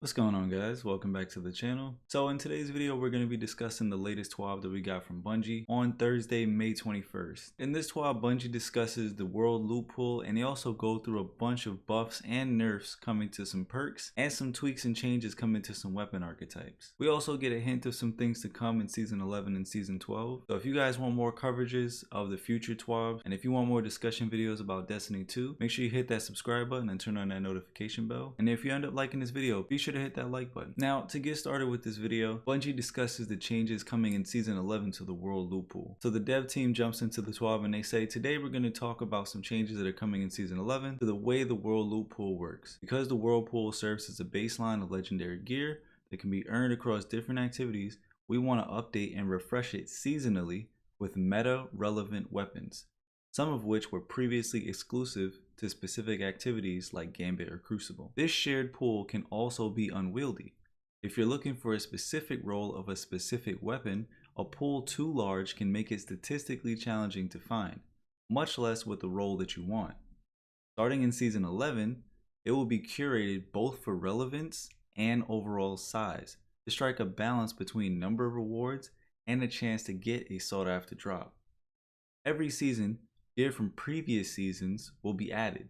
What's going on, guys? Welcome back to the channel. So in today's video, we're going to be discussing the latest TWAB that we got from Bungie on Thursday, May 21st. In this TWAB, Bungie discusses the world loot pool, and they also go through a bunch of buffs and nerfs coming to some perks and some tweaks and changes coming to some weapon archetypes. We also get a hint of some things to come in Season 11 and Season 12. So if you guys want more coverages of the future TWAB, and if you want more discussion videos about Destiny 2, make sure you hit that subscribe button and turn on that notification bell. And if you end up liking this video, be sure to hit that like button. Now, to get started with this video, Bungie discusses the changes coming in Season 11 to the world loot pool. So the dev team jumps into the TWAB and they say, today we're going to talk about some changes that are coming in Season 11 to the way the world loot pool works. Because the world pool serves as a baseline of legendary gear that can be earned across different activities, we want to update and refresh it seasonally with meta relevant weapons, some of which were previously exclusive to specific activities like Gambit or Crucible. This shared pool can also be unwieldy. If you're looking for a specific role of a specific weapon, a pool too large can make it statistically challenging to find, much less with the role that you want. Starting in Season 11, it will be curated both for relevance and overall size to strike a balance between number of rewards and a chance to get a sought after drop. Every season, gear from previous seasons will be added,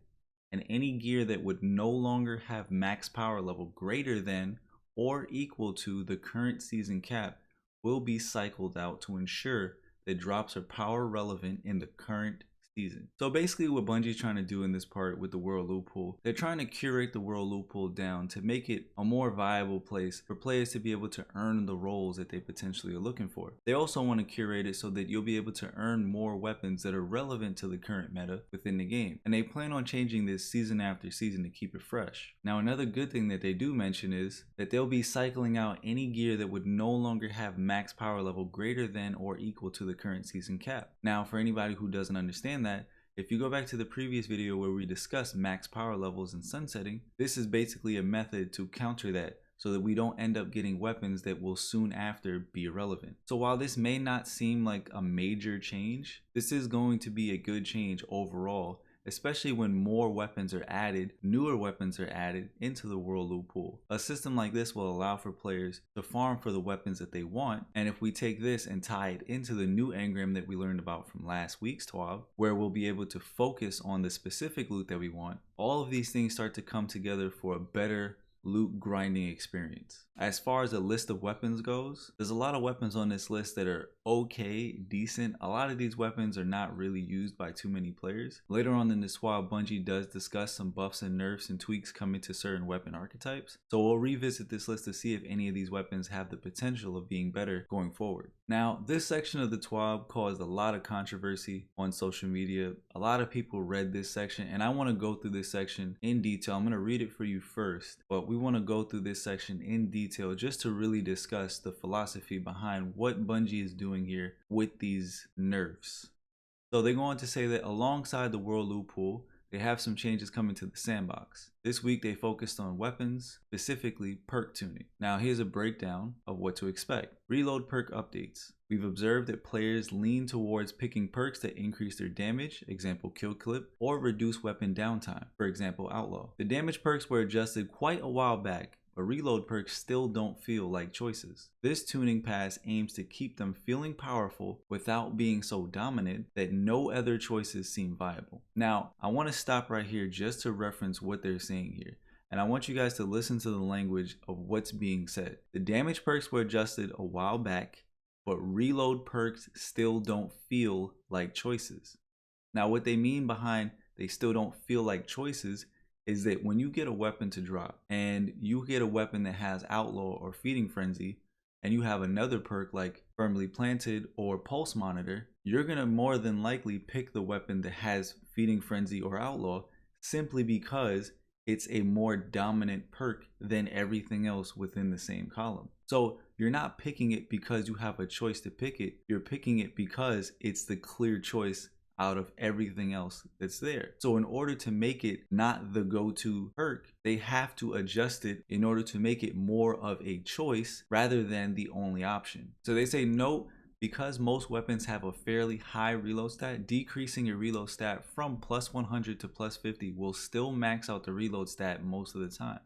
and any gear that would no longer have max power level greater than or equal to the current season cap will be cycled out to ensure that drops are power relevant in the current season. So basically what Bungie's trying to do in this part with the world loot pool, they're trying to curate the world loot pool down to make it a more viable place for players to be able to earn the roles that they potentially are looking for. They also want to curate it so that you'll be able to earn more weapons that are relevant to the current meta within the game. And they plan on changing this season after season to keep it fresh. Now, another good thing that they do mention is that they'll be cycling out any gear that would no longer have max power level greater than or equal to the current season cap. Now, for anybody who doesn't understand that, if you go back to the previous video where we discussed max power levels and sunsetting, this is basically a method to counter that so that we don't end up getting weapons that will soon after be irrelevant. So while this may not seem like a major change, this is going to be a good change overall, especially when more weapons are added, newer weapons are added into the world loot pool. A system like this will allow for players to farm for the weapons that they want, and if we take this and tie it into the new engram that we learned about from last week's TWAB, where we'll be able to focus on the specific loot that we want, all of these things start to come together for a better loot grinding experience. As far as the list of weapons goes, there's a lot of weapons on this list that are okay, decent. A lot of these weapons are not really used by too many players. Later on in this TWAB, Bungie does discuss some buffs and nerfs and tweaks coming to certain weapon archetypes. So we'll revisit this list to see if any of these weapons have the potential of being better going forward. Now, this section of the TWAB caused a lot of controversy on social media. A lot of people read this section, and I want to go through this section in detail. I'm going to read it for you first, but we want to go through this section in detail just to really discuss the philosophy behind what Bungie is doing here with these nerfs. So they go on to say that alongside the world loot pool, they have some changes coming to the sandbox. This week they focused on weapons, specifically perk tuning. Now here's a breakdown of what to expect. Reload perk updates. We've observed that players lean towards picking perks that increase their damage, example kill clip, or reduce weapon downtime, for example outlaw. The damage perks were adjusted quite a while back, but reload perks still don't feel like choices. This tuning pass aims to keep them feeling powerful without being so dominant that no other choices seem viable. Now, I want to stop right here just to reference what they're saying here. And I want you guys to listen to the language of what's being said. The damage perks were adjusted a while back, but reload perks still don't feel like choices. Now, what they mean behind they still don't feel like choices is that when you get a weapon to drop and you get a weapon that has outlaw or feeding frenzy, and you have another perk like firmly planted or pulse monitor, you're gonna more than likely pick the weapon that has feeding frenzy or outlaw simply because it's a more dominant perk than everything else within the same column. So you're not picking it because you have a choice to pick it, you're picking it because it's the clear choice out of everything else that's there. So in order to make it not the go-to perk, they have to adjust it in order to make it more of a choice rather than the only option. So they say no, because most weapons have a fairly high reload stat, decreasing your reload stat from plus 100 to plus 50 will still max out the reload stat most of the time.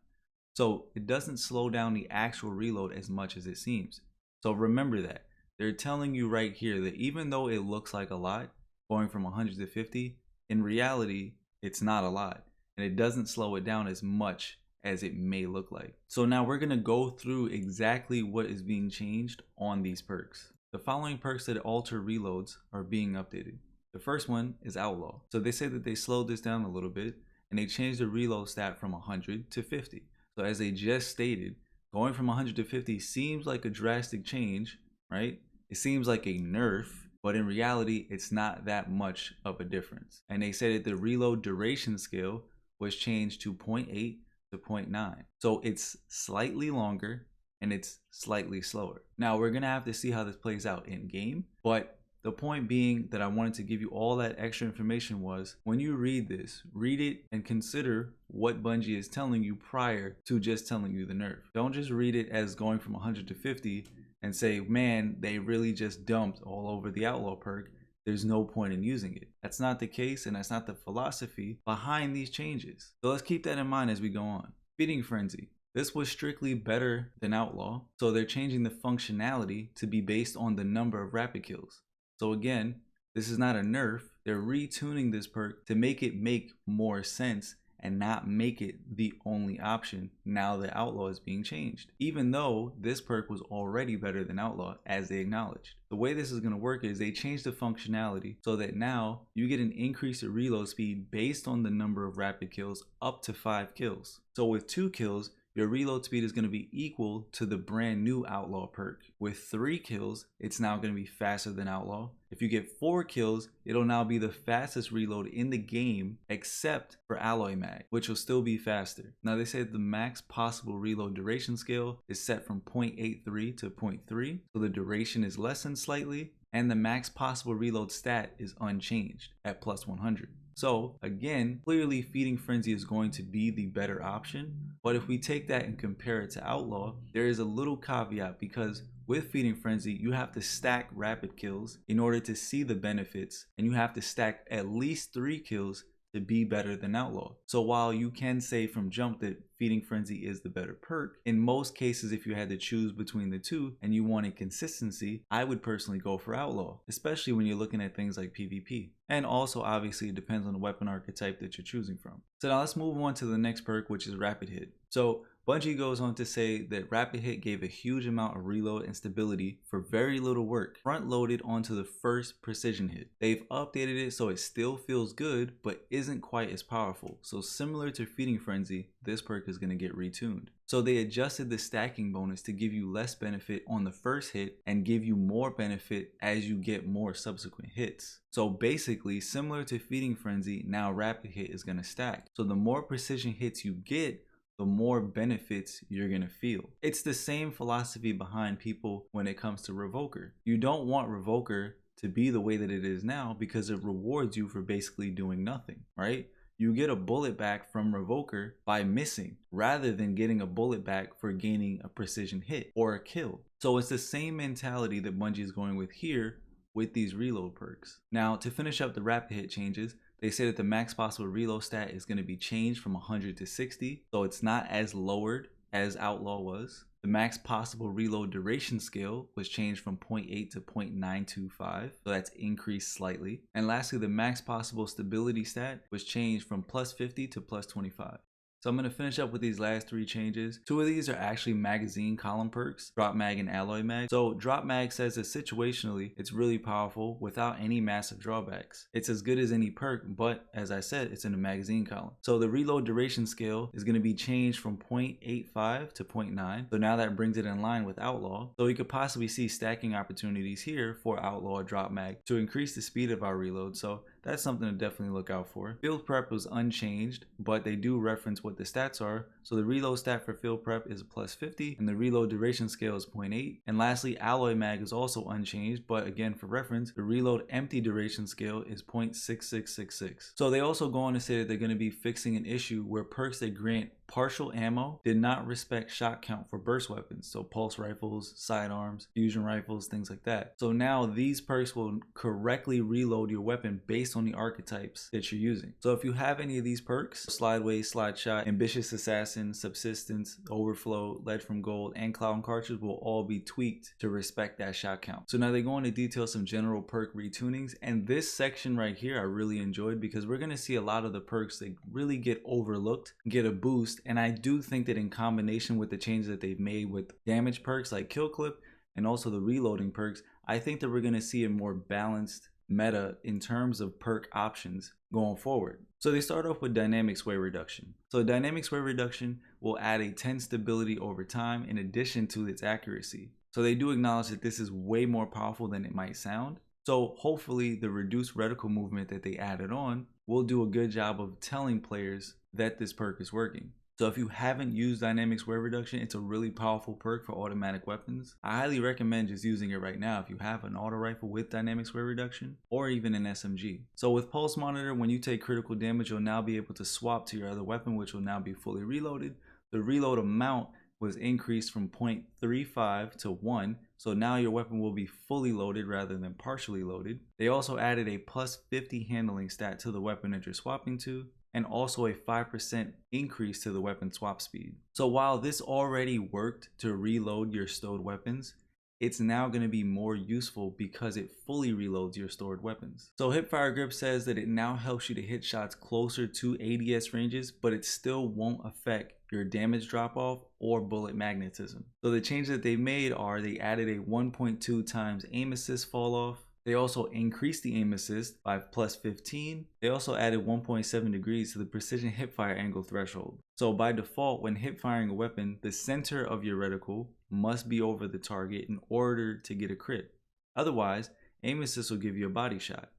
So it doesn't slow down the actual reload as much as it seems. So remember that. They're telling you right here that even though it looks like a lot, going from 100 to 50, in reality, it's not a lot. And it doesn't slow it down as much as it may look like. So now we're going to go through exactly what is being changed on these perks. The following perks that alter reloads are being updated. The first one is Outlaw. So they say that they slowed this down a little bit and they changed the reload stat from 100 to 50. So as they just stated, going from 100 to 50 seems like a drastic change, right? It seems like a nerf, but in reality, it's not that much of a difference. And they said that the reload duration scale was changed to 0.8 to 0.9. So it's slightly longer and it's slightly slower. Now we're gonna have to see how this plays out in game, but the point being that I wanted to give you all that extra information was, when you read this, read it and consider what Bungie is telling you prior to just telling you the nerf. Don't just read it as going from 100 to 50 and say, man, they really just dumped all over the Outlaw perk. There's no point in using it. That's not the case, and that's not the philosophy behind these changes. So let's keep that in mind as we go on. Feeding Frenzy. This was strictly better than Outlaw, so they're changing the functionality to be based on the number of rapid kills. So again, this is not a nerf. They're retuning this perk to make it make more sense and not make it the only option now that Outlaw is being changed, even though this perk was already better than Outlaw, as they acknowledged. The way this is going to work is they change the functionality so that now you get an increase in reload speed based on the number of rapid kills up to 5 kills. So with 2 kills, your reload speed is going to be equal to the brand new Outlaw perk. With 3 kills, it's now going to be faster than Outlaw. If you get 4 kills, it'll now be the fastest reload in the game except for Alloy Mag, which will still be faster. Now they say the max possible reload duration scale is set from 0.83 to 0.3, so the duration is lessened slightly, and the max possible reload stat is unchanged at plus 100. So again, clearly Feeding Frenzy is going to be the better option, but if we take that and compare it to Outlaw, there is a little caveat, because with Feeding Frenzy, you have to stack rapid kills in order to see the benefits, and you have to stack at least 3 kills to be better than Outlaw. So while you can say from jump that Feeding Frenzy is the better perk, in most cases if you had to choose between the two and you wanted consistency, I would personally go for Outlaw, especially when you're looking at things like PvP. And also obviously it depends on the weapon archetype that you're choosing from. So now let's move on to the next perk, which is Rapid Hit. So Bungie goes on to say that Rapid Hit gave a huge amount of reload and stability for very little work, front loaded onto the first precision hit. They've updated it so it still feels good, but isn't quite as powerful. So similar to Feeding Frenzy, this perk is going to get retuned. So they adjusted the stacking bonus to give you less benefit on the first hit and give you more benefit as you get more subsequent hits. So basically, similar to Feeding Frenzy, now Rapid Hit is going to stack. So the more precision hits you get, the more benefits you're gonna feel. It's the same philosophy behind people when it comes to Revoker. You don't want Revoker to be the way that it is now because it rewards you for basically doing nothing, right? You get a bullet back from Revoker by missing rather than getting a bullet back for gaining a precision hit or a kill. So it's the same mentality that Bungie is going with here with these reload perks. Now to finish up the Rapid Hit changes, they say that the max possible reload stat is going to be changed from 100 to 60, so it's not as lowered as Outlaw was. The max possible reload duration scale was changed from 0.8 to 0.925, so that's increased slightly. And lastly, the max possible stability stat was changed from plus 50 to plus 25. So I'm going to finish up with these last 3 changes. 2 of these are actually magazine column perks, Drop Mag and Alloy Mag. So Drop Mag says that situationally, it's really powerful without any massive drawbacks. It's as good as any perk, but as I said, it's in the magazine column. So the reload duration scale is going to be changed from 0.85 to 0.9. So now that brings it in line with Outlaw. So we could possibly see stacking opportunities here for Outlaw or Drop Mag to increase the speed of our reload. So that's something to definitely look out for. Field Prep was unchanged, but they do reference what the stats are. So the reload stat for Field Prep is plus 50 and the reload duration scale is 0.8. And lastly, Alloy Mag is also unchanged, but again for reference, the reload empty duration scale is 0.6666. So they also go on to say that they're going to be fixing an issue where perks that grant partial ammo did not respect shot count for burst weapons, so pulse rifles, sidearms, fusion rifles, things like that. So now these perks will correctly reload your weapon based based on the archetypes that you're using. So if you have any of these perks, Slide Away, Slide Shot, Ambitious Assassin, Subsistence, Overflow, Lead from Gold, and Cloud and Cartridge will all be tweaked to respect that shot count. So now they go into detail some general perk retunings, and this section right here I really enjoyed because we're going to see a lot of the perks that really get overlooked get a boost, and I do think that in combination with the changes that they've made with damage perks like Kill Clip and also the reloading perks, I think that we're going to see a more balanced meta in terms of perk options going forward. So they start off with dynamic sway reduction. So dynamic sway reduction will add a 10 stability over time in addition to its accuracy. So they do acknowledge that this is way more powerful than it might sound. So hopefully the reduced reticle movement that they added on will do a good job of telling players that this perk is working. So if you haven't used dynamic sway reduction, it's a really powerful perk for automatic weapons. I highly recommend just using it right now if you have an auto rifle with dynamic sway reduction or even an SMG. So with pulse monitor, when you take critical damage, you'll now be able to swap to your other weapon, which will now be fully reloaded. The reload amount was increased from 0.35 to 1, so now your weapon will be fully loaded rather than partially loaded. They also added a plus 50 handling stat to the weapon that you're swapping to, and also a 5% increase to the weapon swap speed. So while this already worked to reload your stowed weapons, it's now going to be more useful because it fully reloads your stored weapons. So Hipfire Grip says that it now helps you to hit shots closer to ADS ranges, but it still won't affect your damage drop off or bullet magnetism. So the changes that they made are they added a 1.2 times aim assist fall off. They also increased the aim assist by plus 15. They also added 1.7 degrees to the precision hipfire angle threshold. So by default, when hip firing a weapon, the center of your reticle must be over the target in order to get a crit. Otherwise, aim assist will give you a body shot.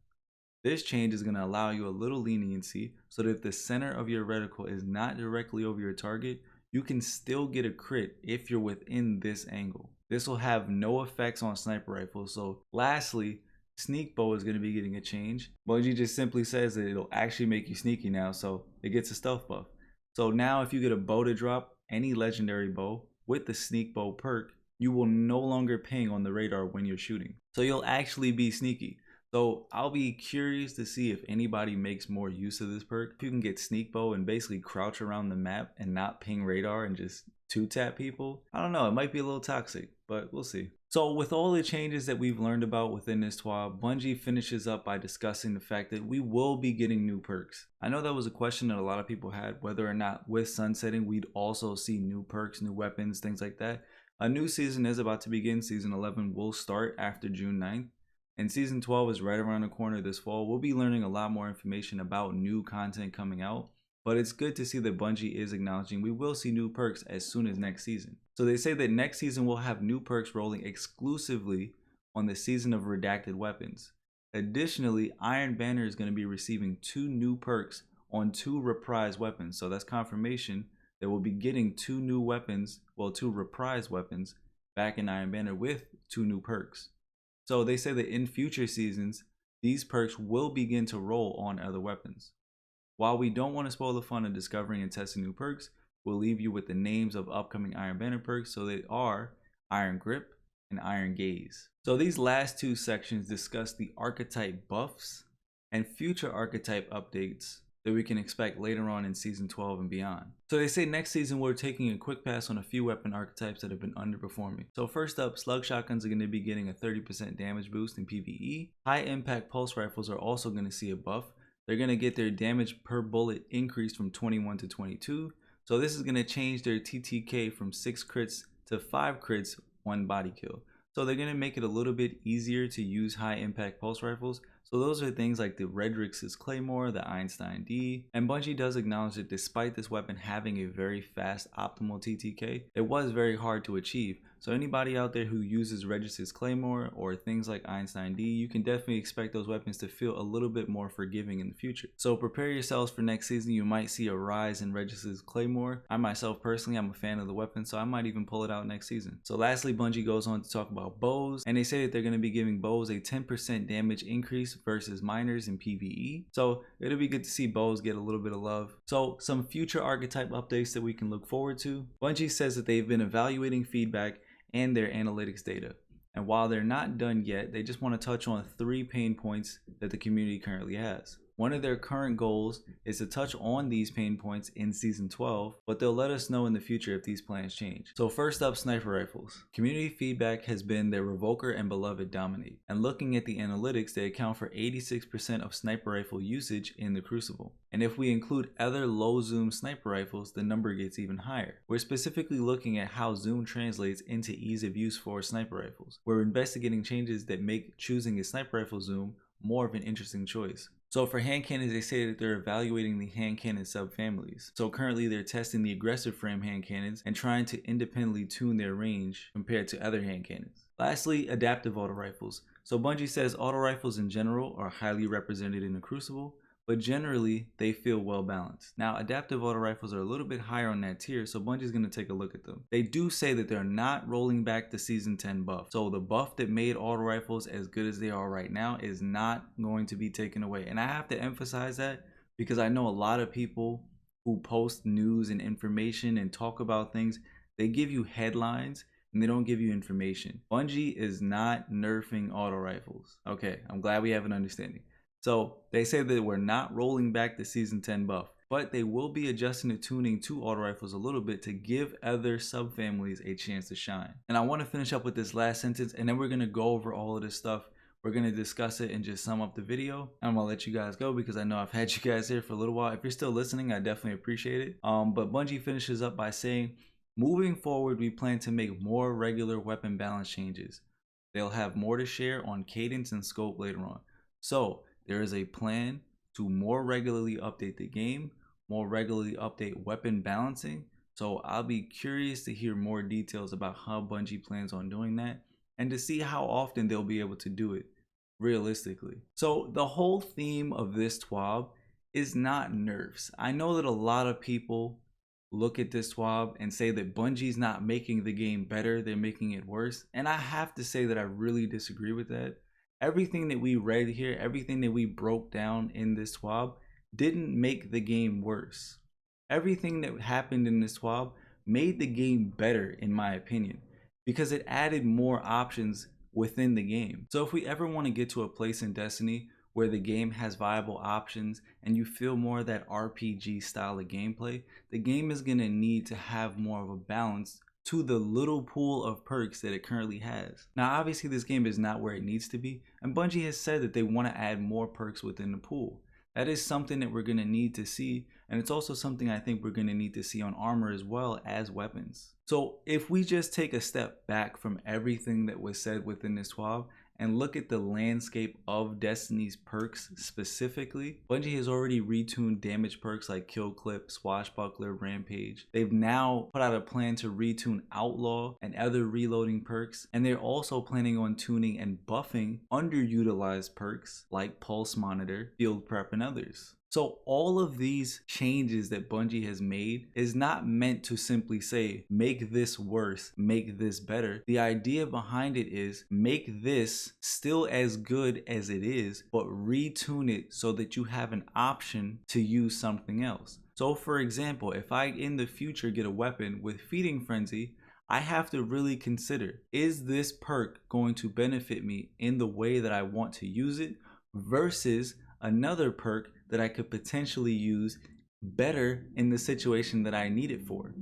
This change is going to allow you a little leniency so that if the center of your reticle is not directly over your target, you can still get a crit if you're within this angle. This will have no effects on sniper rifles. So lastly, sneak bow is going to be getting a change. Bungie just simply says that it'll actually make you sneaky now, so it gets a stealth buff. So now if you get a bow to drop, any legendary bow with the sneak bow perk, you will no longer ping on the radar when you're shooting. So you'll actually be sneaky. So I'll be curious to see if anybody makes more use of this perk. If you can get sneak bow and basically crouch around the map and not ping radar and just two-tap people, I don't know, it might be a little toxic, but we'll see. So with all the changes that we've learned about within this TWAB, Bungie finishes up by discussing the fact that we will be getting new perks. I know that was a question that a lot of people had, whether or not with sunsetting we'd also see new perks, new weapons, things like that. A new season is about to begin. Season 11 will start after June 9th. And Season 12 is right around the corner this fall. We'll be learning a lot more information about new content coming out. But it's good to see that Bungie is acknowledging we will see new perks as soon as next season. So they say that next season we'll have new perks rolling exclusively on the season of redacted weapons. Additionally, Iron Banner is going to be receiving 2 new perks on 2 reprised weapons. So that's confirmation that we'll be getting 2 new weapons, well, 2 reprised weapons back in Iron Banner with 2 new perks. So they say that in future seasons, these perks will begin to roll on other weapons. While we don't want to spoil the fun of discovering and testing new perks, we'll leave you with the names of upcoming Iron Banner perks. So they are Iron Grip and Iron Gaze. So these last 2 sections discuss the archetype buffs and future archetype updates that we can expect later on in Season 12 and beyond. So they say next season we're taking a quick pass on a few weapon archetypes that have been underperforming. So first up, slug shotguns are going to be getting a 30% damage boost in PvE. High impact pulse rifles are also going to see a buff. They're going to get their damage per bullet increased from 21 to 22. So this is going to change their TTK from 6 crits to 5 crits, 1 body kill. So they're going to make it a little bit easier to use high impact pulse rifles. So those are things like the Redrix's Claymore, the Einstein D, and Bungie does acknowledge that despite this weapon having a very fast optimal TTK, it was very hard to achieve. So anybody out there who uses Redrix's Claymore or things like Einstein D, you can definitely expect those weapons to feel a little bit more forgiving in the future. So prepare yourselves for next season. You might see a rise in Redrix's Claymore. I myself personally, I'm a fan of the weapon, so I might even pull it out next season. So lastly, Bungie goes on to talk about bows, and they say that they're going to be giving bows a 10% damage increase versus minors in PvE. So it'll be good to see bows get a little bit of love. So some future archetype updates that we can look forward to. Bungie says that they've been evaluating feedback and their analytics data. And while they're not done yet, they just want to touch on 3 pain points that the community currently has. One of their current goals is to touch on these pain points in Season 12, but they'll let us know in the future if these plans change. So first up, sniper rifles. Community feedback has been that Revoker and Beloved dominate, and looking at the analytics, they account for 86% of sniper rifle usage in the Crucible. And if we include other low zoom sniper rifles, the number gets even higher. We're specifically looking at how zoom translates into ease of use for sniper rifles. We're investigating changes that make choosing a sniper rifle zoom more of an interesting choice. So for hand cannons, they say that they're evaluating the hand cannon subfamilies. So currently they're testing the aggressive frame hand cannons and trying to independently tune their range compared to other hand cannons. Lastly, adaptive auto rifles. So Bungie says auto rifles in general are highly represented in the Crucible, but generally they feel well balanced. Now adaptive auto rifles are a little bit higher on that tier, so Bungie's going to take a look at them. They do say that they're not rolling back the Season 10 buff, so the buff that made auto rifles as good as they are right now is not going to be taken away. And I have to emphasize that because I know a lot of people who post news and information and talk about things, they give you headlines and they don't give you information. Bungie is not nerfing auto rifles. Okay, I'm glad we have an understanding. So they say that we're not rolling back the Season 10 buff, but they will be adjusting the tuning to auto rifles a little bit to give other subfamilies a chance to shine. And I want to finish up with this last sentence, and then we're going to go over all of this stuff. We're going to discuss it and just sum up the video. I'm going to let you guys go because I know I've had you guys here for a little while. If you're still listening, I definitely appreciate it. But Bungie finishes up by saying, moving forward, we plan to make more regular weapon balance changes. They'll have more to share on cadence and scope later on. So there is a plan to more regularly update the game, more regularly update weapon balancing. So I'll be curious to hear more details about how Bungie plans on doing that and to see how often they'll be able to do it realistically. So the whole theme of this TWAB is not nerfs. I know that a lot of people look at this TWAB and say that Bungie's not making the game better, they're making it worse. And I have to say that I really disagree with that. Everything that we read here, everything that we broke down in this TWAB didn't make the game worse. Everything that happened in this TWAB made the game better, in my opinion, because it added more options within the game. So if we ever want to get to a place in Destiny where the game has viable options and you feel more of that RPG style of gameplay, the game is going to need to have more of a balance to the little pool of perks that it currently has. Now obviously this game is not where it needs to be, and Bungie has said that they want to add more perks within the pool. That is something that we're going to need to see, and it's also something I think we're going to need to see on armor as well as weapons. So if we just take a step back from everything that was said within this TWAB and look at the landscape of Destiny's perks specifically, Bungie has already retuned damage perks like Kill Clip, Swashbuckler, Rampage. They've now put out a plan to retune Outlaw and other reloading perks, and they're also planning on tuning and buffing underutilized perks like Pulse Monitor, Field Prep, and others. So all of these changes that Bungie has made is not meant to simply say, make this worse, make this better. The idea behind it is make this still as good as it is, but retune it so that you have an option to use something else. So for example, if I in the future get a weapon with Feeding Frenzy, I have to really consider, is this perk going to benefit me in the way that I want to use it versus another perk that I could potentially use better in the situation that I need it for.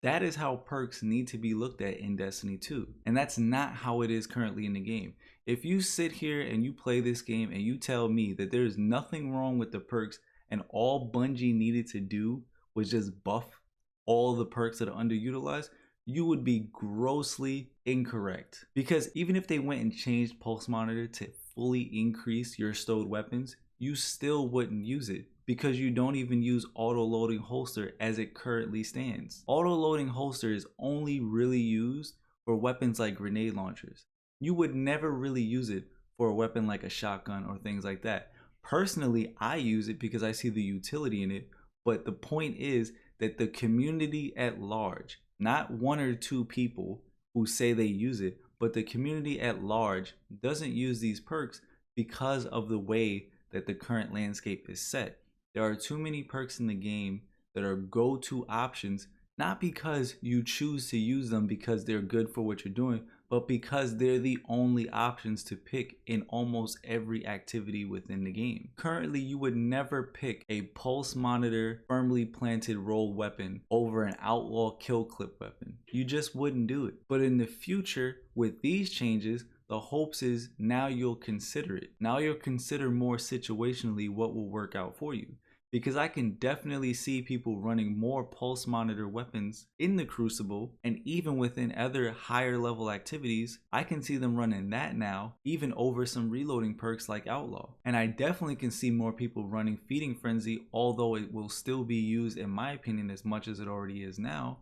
That is how perks need to be looked at in Destiny 2. And that's not how it is currently in the game. If you sit here and you play this game and you tell me that there's nothing wrong with the perks and all Bungie needed to do was just buff all the perks that are underutilized, you would be grossly incorrect. Because even if they went and changed Pulse Monitor to fully increase your stowed weapons, you still wouldn't use it because you don't even use auto-loading holster as it currently stands. Auto-loading holster is only really used for weapons like grenade launchers. You would never really use it for a weapon like a shotgun or things like that. Personally, I use it because I see the utility in it, but the point is that the community at large, not one or two people who say they use it, but the community at large doesn't use these perks because of the way that the current landscape is set. There are too many perks in the game that are go-to options Not because you choose to use them because they're good for what you're doing, but because they're the only options to pick in almost every activity within the game. Currently, you would never pick a pulse monitor firmly planted roll weapon over an outlaw kill clip weapon. You just wouldn't do it. But in the future, with these changes, the hopes is now you'll consider it. Now you'll consider more situationally what will work out for you. Because I can definitely see people running more pulse monitor weapons in the Crucible, and even within other higher level activities, I can see them running that now, even over some reloading perks like Outlaw. And I definitely can see more people running Feeding Frenzy, although it will still be used, in my opinion, as much as it already is now.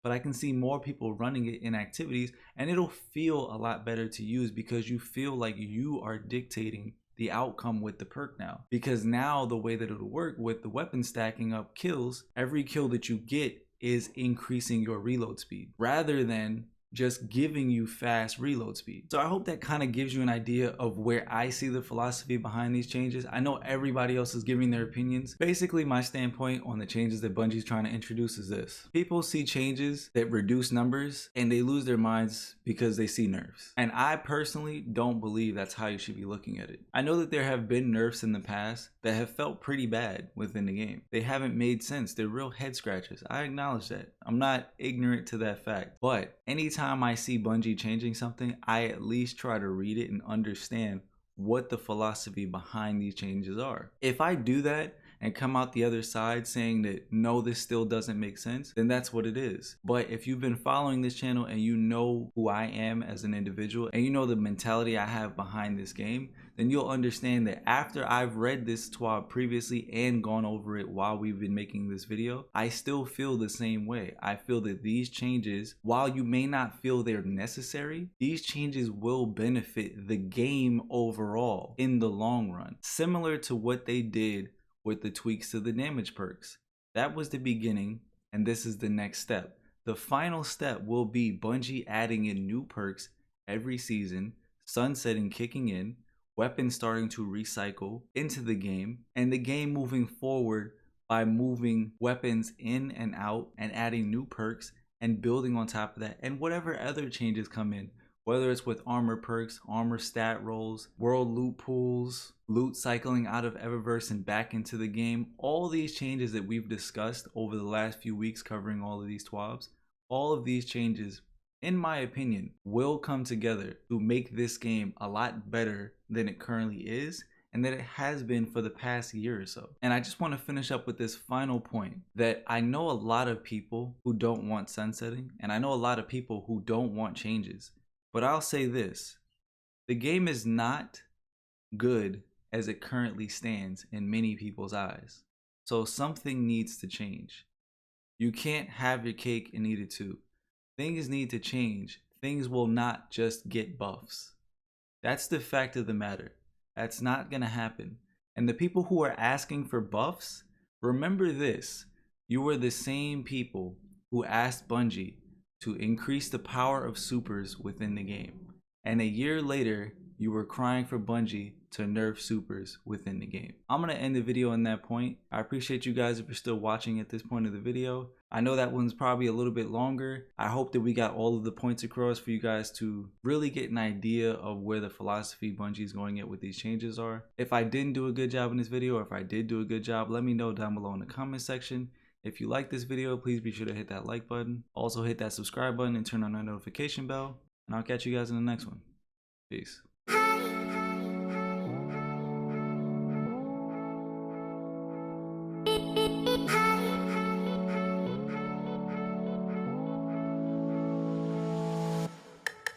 But I can see more people running it in activities, and it'll feel a lot better to use because you feel like you are dictating the outcome with the perk now. Because now the way that it'll work with the weapon stacking up kills, every kill that you get is increasing your reload speed rather than just giving you fast reload speed. So I hope that kind of gives you an idea of where I see the philosophy behind these changes. I know everybody else is giving their opinions. Basically, my standpoint on the changes that Bungie's trying to introduce is this. People see changes that reduce numbers and they lose their minds because they see nerfs. And I personally don't believe that's how you should be looking at it. I know that there have been nerfs in the past that have felt pretty bad within the game. They haven't made sense. They're real head scratchers. I acknowledge that. I'm not ignorant to that fact. But anytime I see Bungie changing something, I at least try to read it and understand what the philosophy behind these changes are. If I do that and come out the other side saying that no, this still doesn't make sense, then that's what it is. But if you've been following this channel and you know who I am as an individual and you know the mentality I have behind this game, then you'll understand that after I've read this TWAB previously and gone over it while we've been making this video, I still feel the same way. I feel that these changes, while you may not feel they're necessary, these changes will benefit the game overall in the long run. Similar to what they did with the tweaks to the damage perks. That was the beginning, and this is the next step. The final step will be Bungie adding in new perks every season, sunsetting kicking in, weapons starting to recycle into the game, and the game moving forward by moving weapons in and out and adding new perks and building on top of that, and whatever other changes come in, whether it's with armor perks, armor stat rolls, world loot pools, loot cycling out of Eververse and back into the game. All these changes that we've discussed over the last few weeks covering all of these TWABs, all of these changes, in my opinion, will come together to make this game a lot better than it currently is and that it has been for the past year or so. And I just want to finish up with this final point that I know a lot of people who don't want sunsetting, and I know a lot of people who don't want changes. But I'll say this, the game is not good as it currently stands in many people's eyes. So something needs to change. You can't have your cake and eat it too. Things need to change. Things will not just get buffs. That's the fact of the matter. That's not gonna happen. And the people who are asking for buffs, remember this, you were the same people who asked Bungie to increase the power of supers within the game. And a year later, you were crying for Bungie to nerf supers within the game. I'm gonna end the video on that point. I appreciate you guys if you're still watching at this point of the video. I know that one's probably a little bit longer. I hope that we got all of the points across for you guys to really get an idea of where the philosophy Bungie is going at with these changes are. If I didn't do a good job in this video, or if I did do a good job, let me know down below in the comment section. If you like this video, please be sure to hit that like button. Also hit that subscribe button and turn on that notification bell. And I'll catch you guys in the next one. Peace.